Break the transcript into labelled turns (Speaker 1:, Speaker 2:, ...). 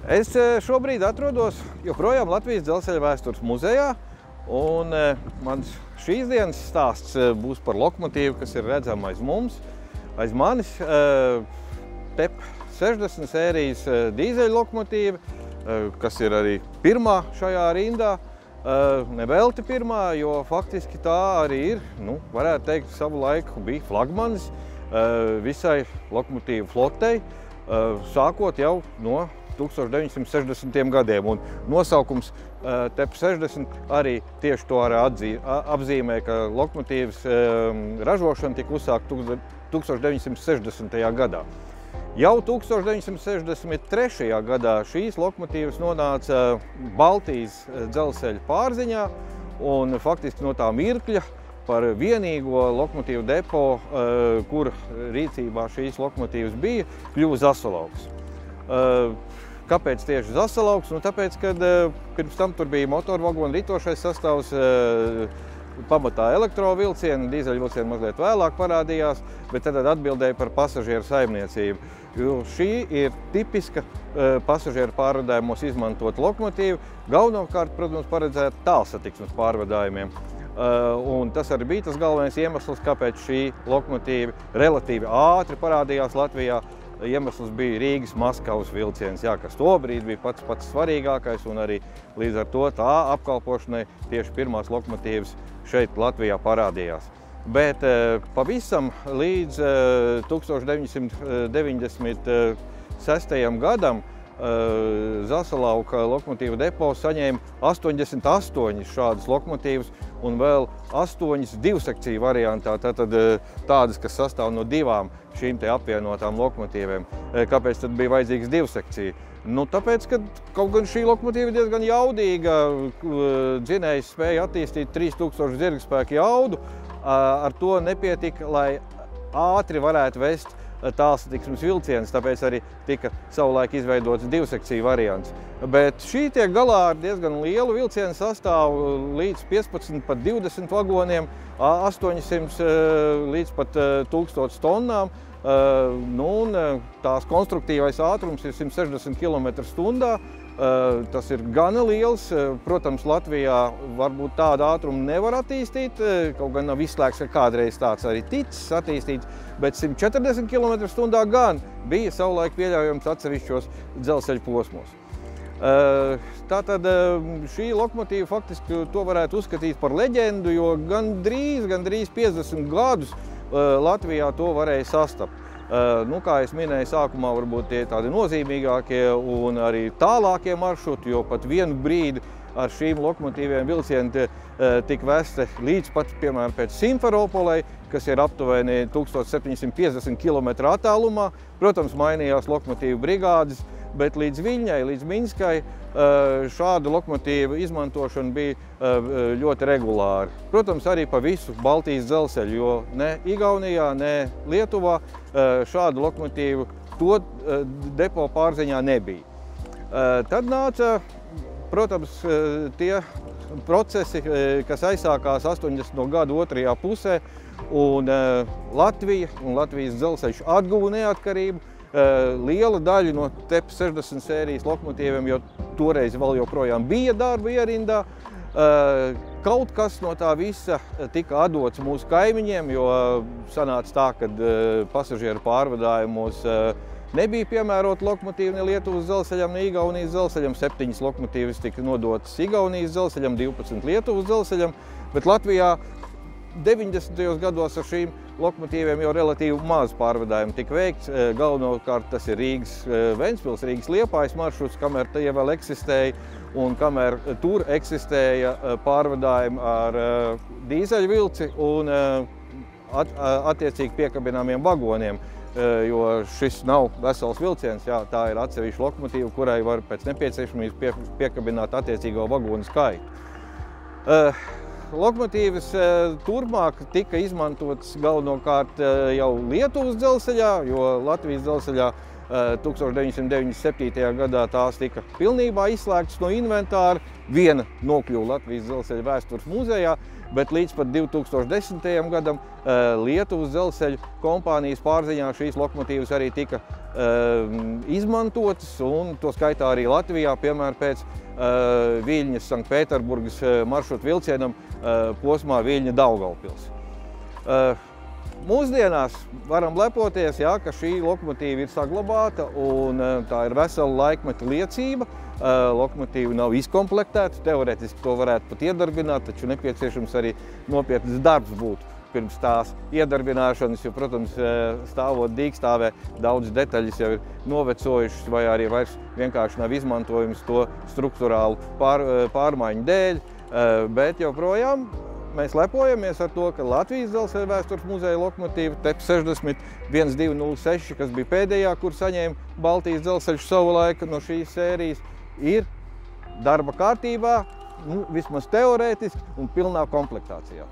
Speaker 1: Es šobrīd atrodos joprojām Latvijas dzelzceļa vēstures muzejā, un mans šīs dienas stāsts būs par lokomotīvu, kas ir redzama aiz mums. Aiz manis TEP 60 sērijas dīzeļa lokomotīva, kas ir arī pirmā šajā rindā. Nevelti pirmā, jo faktiski tā arī ir, varētu teikt, savu laiku bija flagmanis visai lokomotīvu flotei, sākot jau no 1960. gadiem. Un nosaukums TEP 60 arī tieši to apzīmē, ka lokomotīvas ražošana tika uzsākta 1960. gadā. Jau 1963. gadā šīs lokomotīvas nonāca Baltijas dzelzceļa pārziņā, un faktiski no tā mirkļa par vienīgo lokomotīvu depo, kur rīcībā šīs lokomotīvas bija, kļuva Zasalauks. Kāpēc tieši Zasalauks? Tāpēc, kad pirms tam tur bija motorvagonu ritošais sastāvs, pamatā elektrovilcieni, dīzeļvilcieni mazliet vēlāk parādījās, bet tad atbildēja par pasažieru saimniecību. Jo šī ir tipiska pasažieru pārvadājumos izmantot lokomotīvu, galvenokārt, protams, paredzēta tālsatiksmes pārvadājumiem. Un tas arī bija tas galvenais iemesls, kāpēc šī lokomotīva relatīvi ātri parādījās Latvijā. Iemesls bija Rīgas-Maskavas vilciens, kas tobrīd bija pats svarīgākais, un arī līdz ar to tā apkalpošanai tieši pirmās lokomotīvas šeit Latvijā parādījās. Bet pavisam līdz 1996. gadam Zasalauka lokomotīvu depo saņēma 88 šādas lokomotīvas un vēl 8 divsekciju variantā, tādas, kas sastāv no divām šīm te apvienotām lokomotīvēm. Kāpēc tad bija vajadzīgs divsekcija? Tāpēc, ka kaut gan šī lokomotīva ir diezgan jaudīga, dzinējs spēja attīstīt 3000 zirgspēku jaudu, ar to nepietika, lai ātri varētu vest tālsatiksmes vilciens, tāpēc arī tika savulaik izveidots divsekciju variants. Bet šī tiek galā ar diezgan lielu vilcienu sastāvu līdz 15 pat 20 vagoniem, 800 līdz pat 1000 tonnām. Tās konstruktīvais ātrums ir 160 km/h. Tas ir gana liels. Protams, Latvijā varbūt tādu ātrumu nevar attīstīt, kaut gan nav izslēgts, ka kādreiz tāds arī ticis attīstīts, bet 140 km/h gan bija savulaik pieļaujams atsevišķos dzelzceļa posmos. Tātad šī lokomotīva faktiski to varētu uzskatīt par leģendu, jo gandrīz 50 gadus Latvijā to varēja sastapt. Kā es minēju sākumā, varbūt tie tādi nozīmīgākie un arī tālākie maršruti, jo pat vienu brīdi ar šīm lokomotīviem vilcieni tika vesti līdz pat, piemēram, pēc Simferopolei, kas ir aptuveni 1750 km attālumā. Protams, mainījās lokomotīvu brigādes, bet līdz Viļņai, līdz Minskai šādu lokomotīvu izmantošana bija ļoti regulāra. Protams, arī pa visu Baltijas dzelzceļu, jo ne Igaunijā, ne Lietuvā šādu lokomotīvu to depo pārziņā nebija. Tad nāca, protams, tie procesi, kas aizsākās 80. gadu otrajā pusē, un Latvija un Latvijas dzelzceļš atguva neatkarību. Liela daļa no TEP 60 sērijas lokomotīviem, jo toreiz vēl joprojām bija darba ierindā. Kaut kas no tā visa tika atdots mūsu kaimiņiem, jo sanāca tā, ka pasažieru pārvadājumos nebija piemērota lokomotīva ne Lietuvas dzelzceļam, ne Igaunijas dzelzceļam. 7 lokomotīvas tika nodotas Igaunijas dzelzceļam, 12 Lietuvas dzelzceļam, bet Latvijā 90. gados ar šīm lokomotīviem jau relatīvi maz pārvadājumu tika veikts. Galvenokārt tas ir Rīgas-Ventspils, Rīgas-Liepājas maršruts, kamēr tie vēl eksistēja un kamēr tur eksistēja pārvadājumi ar dīzeļvilci un attiecīgi piekabināmiem vagoniem, jo šis nav vesels vilciens, tā ir atsevišķa lokomotīva, kurai var pēc nepieciešamības piekabināt attiecīgo vagonu skaitu. Lokomotīvas turpmāk tika izmantotas galvenokārt jau Lietuvas dzelzceļā, jo Latvijas dzelzceļā 1997. gadā tās tika pilnībā izslēgtas no inventāra. Viena nokļuva Latvijas dzelzceļa vēstures muzejā, bet līdz pat 2010. gadam Lietuvas dzelzceļa kompānijas pārziņā šīs lokomotīvas arī tika izmantotas, un to skaitā arī Latvijā, piemēram, pēc Viļņas Sanktpēterburgas maršrutu vilcienam posmā Viļņa-Daugavpils. Mūsdienās varam lepoties, jā, ka šī lokomotīva ir saglabāta, un tā ir vesela laikmeta liecība. Lokomotīva nav izkomplektēta, teorētiski to varētu pat iedarbināt, taču nepieciešams arī nopietns darbs būtu pirms tās iedarbināšanas, jo, protams, stāvot dīkstāvē, daudz detaļas jau ir novecojušas vai arī vairs vienkārši nav izmantojums to struktūrālu pārmaiņu dēļ, bet joprojām mēs lepojamies ar to, ka Latvijas dzelzceļa vēstures muzeja lokomotīva TEP 60 1206, kas bija pēdējā, kur saņēma Baltijas dzelzceļš savulaik no šīs sērijas, ir darba kārtībā, vismaz teorētiski un pilnā komplektācijā.